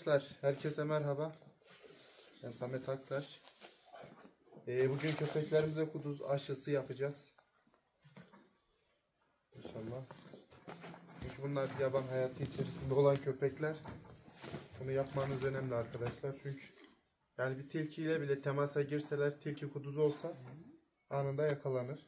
Arkadaşlar herkese merhaba. Ben Samet Aktaş. Bugün köpeklerimize kuduz aşısı yapacağız. İnşallah. Çünkü bunlar yaban hayatı içerisinde olan köpekler. Bunu yapmanız önemli arkadaşlar. Çünkü yani bir tilkiyle bile temasa girseler, tilki kuduzu olsa anında yakalanır.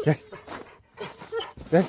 Gel. Gel.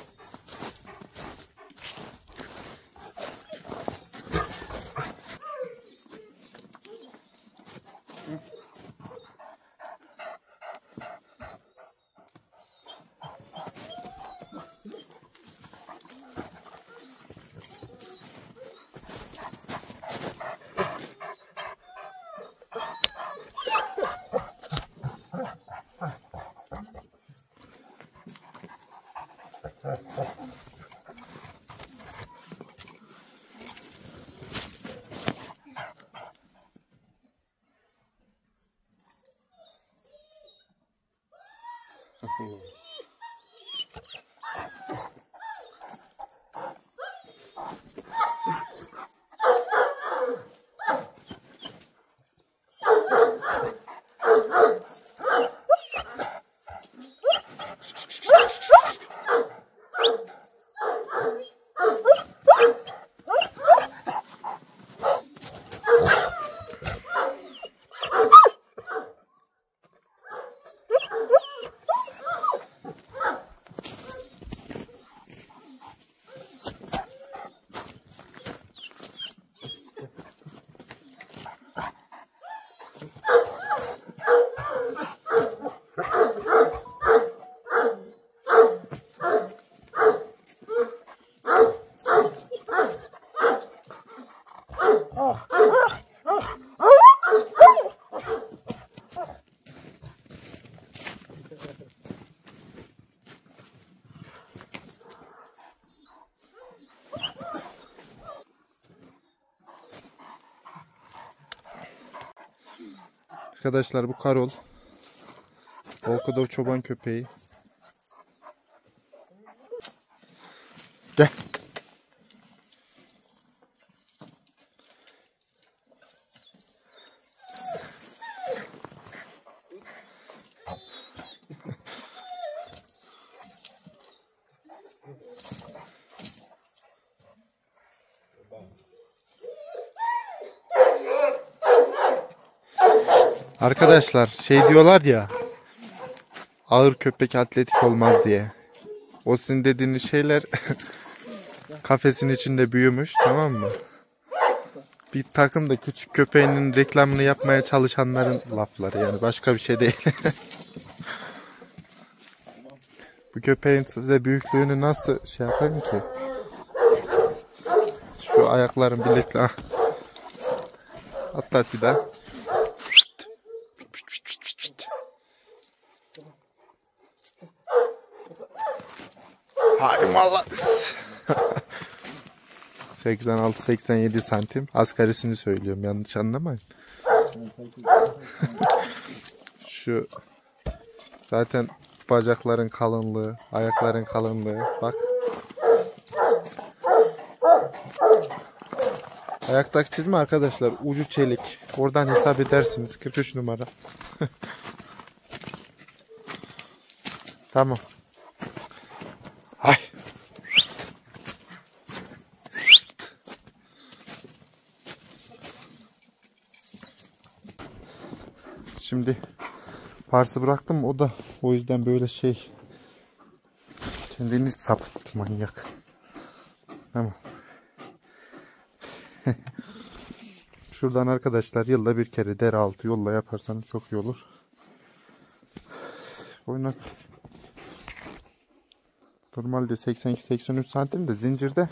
Arkadaşlar bu Karol. Volkodov çoban köpeği. Gel. Arkadaşlar şey diyorlar ya, ağır köpek atletik olmaz diye. O sizin dediğiniz şeyler kafesin içinde büyümüş, tamam mı? Bir takım da küçük köpeğinin reklamını yapmaya çalışanların lafları, yani başka bir şey değil. Bu köpeğin size büyüklüğünü nasıl şey yapayım ki? Şu ayakların bilekli. Atlat bir daha. valla. 86-87 santim. Asgarisini söylüyorum, yanlış anlamayın. Şu zaten bacakların kalınlığı, ayakların kalınlığı. Bak. Ayaktaki çizme arkadaşlar ucu çelik. Oradan hesap edersiniz. 43 numara. Tamam. Ay. Şimdi Pars'ı bıraktım, o da o yüzden böyle şey kendini sapıttı manyak. Tamam. Şuradan arkadaşlar yılda bir kere dere altı yolla yaparsanız çok iyi olur. Oynak normalde 82-83 santim de zincirde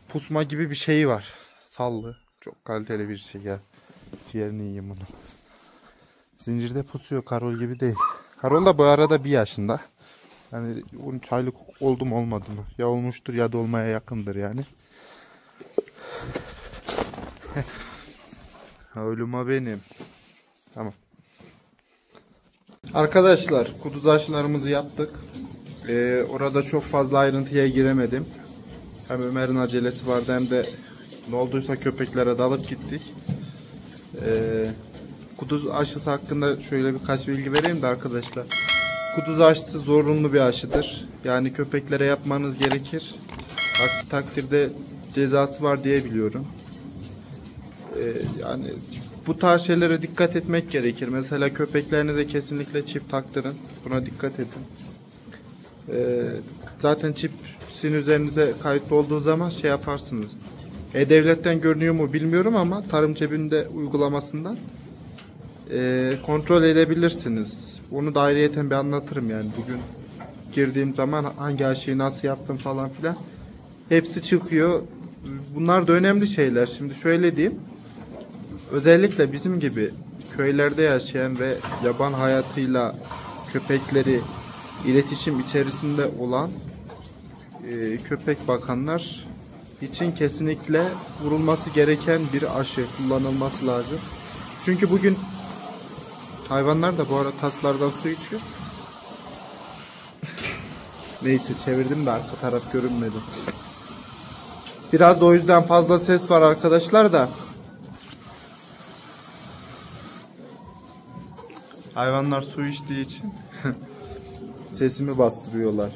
pusma gibi bir şey var. Sallı. Çok kaliteli bir şey ya. Ciğerini yiyeyim bunu. Zincirde pusuyor, Karol gibi değil. Karol da bu arada 1 yaşında. Yani 13 aylık oldu mu olmadı mı? Ya olmuştur ya da olmaya yakındır yani. Ölüme benim. Tamam. Arkadaşlar kuduz aşılarımızı yaptık. Orada çok fazla ayrıntıya giremedim. Hem Ömer'in acelesi vardı hem de ne olduysa köpeklere dalıp gittik. Kuduz aşısı hakkında şöyle birkaç bilgi vereyim de arkadaşlar. Kuduz aşısı zorunlu bir aşıdır. Yani köpeklere yapmanız gerekir. Aksi takdirde cezası var diye biliyorum. Yani bu tarz şeylere dikkat etmek gerekir. Mesela köpeklerinize kesinlikle çip taktırın. Buna dikkat edin. Zaten çip sizin üzerinize kayıtlı olduğu zaman şey yaparsınız. E-Devlet'ten görünüyor mu bilmiyorum ama Tarım Cebinde uygulamasından kontrol edebilirsiniz. Onu da ayrıyeten bir anlatırım yani. Bugün girdiğim zaman hangi aşıyı nasıl yaptım falan filan. Hepsi çıkıyor. Bunlar da önemli şeyler. Şimdi şöyle diyeyim. Özellikle bizim gibi köylerde yaşayan ve yaban hayatıyla köpekleri iletişim içerisinde olan köpek bakanlar için kesinlikle vurulması gereken bir aşı kullanılması lazım. Çünkü bugün hayvanlar da bu arada taslardan su içiyor. Neyse çevirdim de arka taraf görünmedi. Biraz da o yüzden fazla ses var arkadaşlar da. Hayvanlar su içtiği için sesimi bastırıyorlar.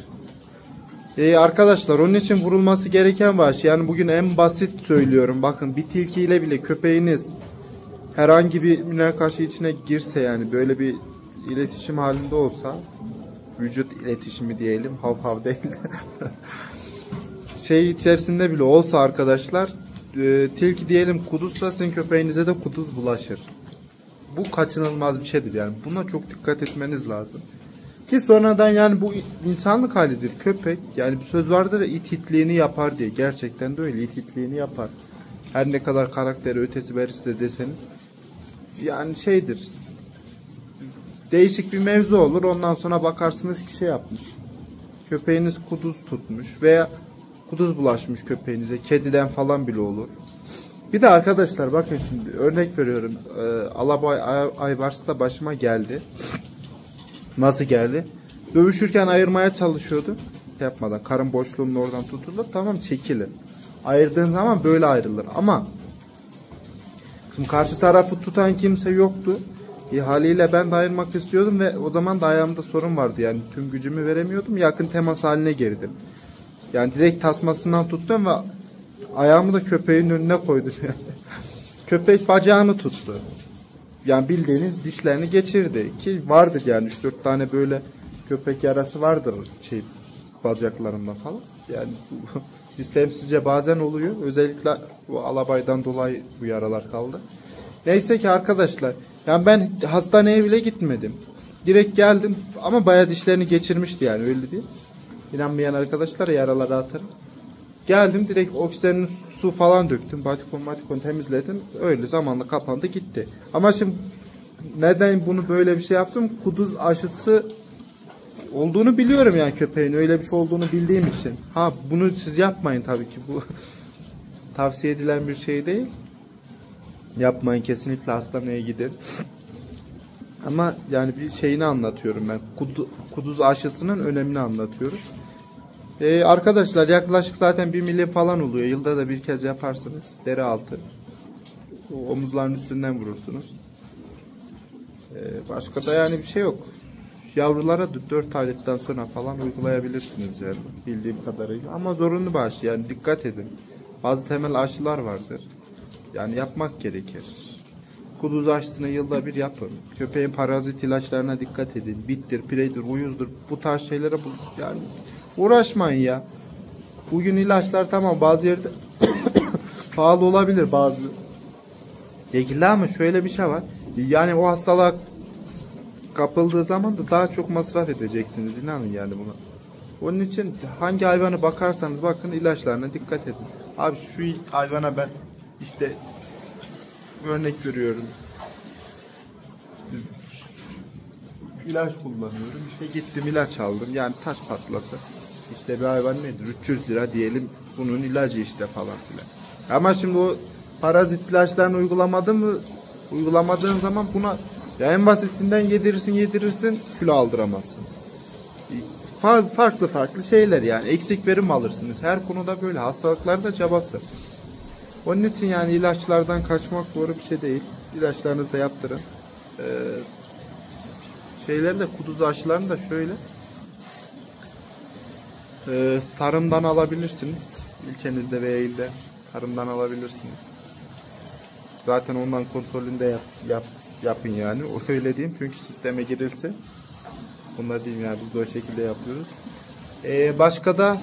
Arkadaşlar onun için vurulması gereken bir aşı. Yani bugün en basit söylüyorum. Bakın bir tilkiyle bile köpeğiniz herhangi bir münakaşa içine girse yani böyle bir iletişim halinde olsa, vücut iletişimi diyelim, hav hav değil şey içerisinde bile olsa arkadaşlar, tilki diyelim kuduzsa sizin köpeğinize de kuduz bulaşır. Bu kaçınılmaz bir şeydir yani. Buna çok dikkat etmeniz lazım. Ki sonradan yani bu insanlık halidir. Köpek yani bir söz vardır ya, it itliğini yapar diye. Gerçekten de öyle, it itliğini yapar. Her ne kadar karakteri ötesi berisi de deseniz. Yani şeydir. Değişik bir mevzu olur. Ondan sonra bakarsınız ki şey yapmış. Köpeğiniz kuduz tutmuş veya kuduz bulaşmış köpeğinize. Kediden falan bile olur. Bir de arkadaşlar bakın şimdi örnek veriyorum. Alabay Ayvars da başıma geldi. Nasıl geldi? Dövüşürken ayırmaya çalışıyordu. Yapmadan karın boşluğunun oradan tutulur. Tamam, çekilir. Ayırdığın zaman böyle ayrılır. Ama şimdi karşı tarafı tutan kimse yoktu. Haliyle ben de ayırmak istiyordum ve o zaman da ayağımda sorun vardı. Yani tüm gücümü veremiyordum. Yakın temas haline girdim. Yani direkt tasmasından tuttum ve ayağımı da köpeğin önüne koydum. Köpek bacağını tuttu. Yani bildiğiniz dişlerini geçirdi. Ki vardır yani 3-4 tane böyle köpek yarası vardır bacaklarında falan. Yani istemsizce bazen oluyor. Özellikle bu alabaydan dolayı bu yaralar kaldı. Neyse ki arkadaşlar, yani ben hastaneye bile gitmedim. Direkt geldim ama bayağı dişlerini geçirmişti yani, öyle değil. İnanmayan arkadaşlar yaraları atarım. Geldim direkt oksijenin su falan döktüm. Batikon temizledim. Öyle zamanla kapandı gitti. Ama şimdi neden bunu böyle bir şey yaptım? Kuduz aşısı olduğunu biliyorum yani, köpeğin öyle bir şey olduğunu bildiğim için. Ha, bunu siz yapmayın tabii ki, bu tavsiye edilen bir şey değil. Yapmayın kesinlikle, hastaneye gidin. Ama yani bir şeyini anlatıyorum ben. Kuduz aşısının önemini anlatıyorum. Arkadaşlar yaklaşık zaten 1 milim falan oluyor. Yılda da bir kez yaparsınız. Deri altı. Omuzların üstünden vurursunuz. Başka da yani bir şey yok. Yavrulara 4 aylıktan sonra falan uygulayabilirsiniz yani, bildiğim kadarıyla. Ama zorunlu bir aşı yani, dikkat edin. Bazı temel aşılar vardır. Yani yapmak gerekir. Kuduz aşısını yılda bir yapın. Köpeğin parazit ilaçlarına dikkat edin. Bittir, pireydir, uyuzdur. Bu tarz şeylere yani uğraşmayın ya. Bugün ilaçlar tamam bazı yerde pahalı olabilir bazı şekilde, ama şöyle bir şey var. Yani o hastalığa kapıldığı zaman da daha çok masraf edeceksiniz. İnanın yani buna. Onun için hangi hayvanı bakarsanız bakın, ilaçlarına dikkat edin. Abi şu hayvana ben işte örnek veriyorum, İlaç kullanıyorum. İşte gittim ilaç aldım. Yani taş patlası. İşte bir hayvan nedir? 300 lira diyelim. Bunun ilacı işte falan filan. Ama şimdi o parazit ilaçlarını uygulamadığın zaman buna ya en basitinden yedirirsin kilo aldıramazsın. Farklı şeyler yani. Eksik verim alırsınız. Her konuda böyle. Hastalıklarda cabası. Onun için yani ilaçlardan kaçmak doğru bir şey değil. İlaçlarınızı da yaptırın. Şeyleri kuduz aşılarını da şöyle tarımdan alabilirsiniz. İlçenizde veya ilde tarımdan alabilirsiniz. Zaten ondan kontrolünde yapın yani. O öyle diyeyim, çünkü sisteme girilse. Bunu da diyeyim yani, biz de o şekilde yapıyoruz. Başka da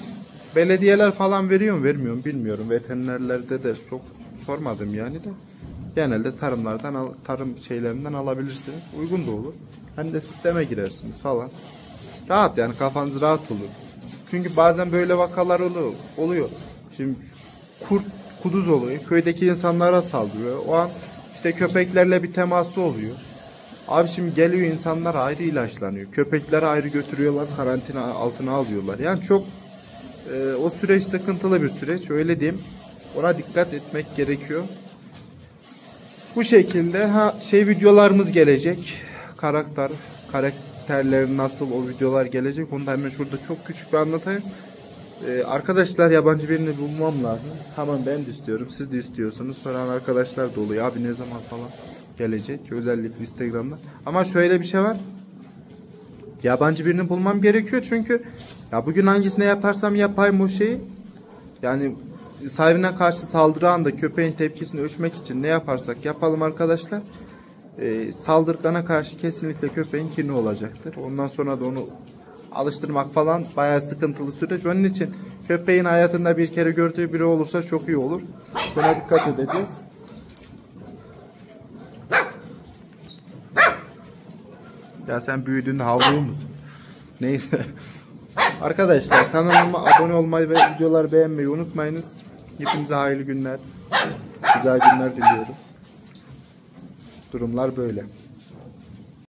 belediyeler falan veriyor mu vermiyor mu bilmiyorum. Veterinerlerde de çok sormadım yani de. Genelde tarım şeylerinden alabilirsiniz. Uygun da olur. Hem de sisteme girersiniz falan. Rahat yani, kafanız rahat olur. Çünkü bazen böyle vakalar oluyor. Şimdi kuduz oluyor. Köydeki insanlara saldırıyor. O an işte köpeklerle bir teması oluyor. Abi şimdi geliyor, insanlar ayrı ilaçlanıyor. Köpekleri ayrı götürüyorlar, karantina altına alıyorlar. Yani çok o süreç sıkıntılı bir süreç. Öyle diyeyim. Ona dikkat etmek gerekiyor. Bu şekilde videolarımız gelecek. Karakterlerin nasıl, o videolar gelecek. Onu da hemen şurada çok küçük bir anlatayım. Arkadaşlar yabancı birini bulmam lazım. Tamam, ben de istiyorum. Siz de istiyorsunuz. Soran arkadaşlar da oluyor. Abi ne zaman falan gelecek. Özellikle Instagram'da. Ama şöyle bir şey var. Yabancı birini bulmam gerekiyor. Çünkü ya bugün hangisine yaparsam yapayım o şeyi. Yani sahibine karşı saldırı anda köpeğin tepkisini ölçmek için ne yaparsak yapalım arkadaşlar. Saldırgana karşı kesinlikle köpeğin kini olacaktır. Ondan sonra da onu alıştırmak falan bayağı sıkıntılı süreç. Onun için köpeğin hayatında bir kere gördüğü biri olursa çok iyi olur. Buna dikkat edeceğiz. Ya sen büyüdüğünde havlıyor musun? Neyse. Arkadaşlar kanalıma abone olmayı ve videoları beğenmeyi unutmayınız. Hepinize hayırlı günler, güzel günler diliyorum. Durumlar böyle.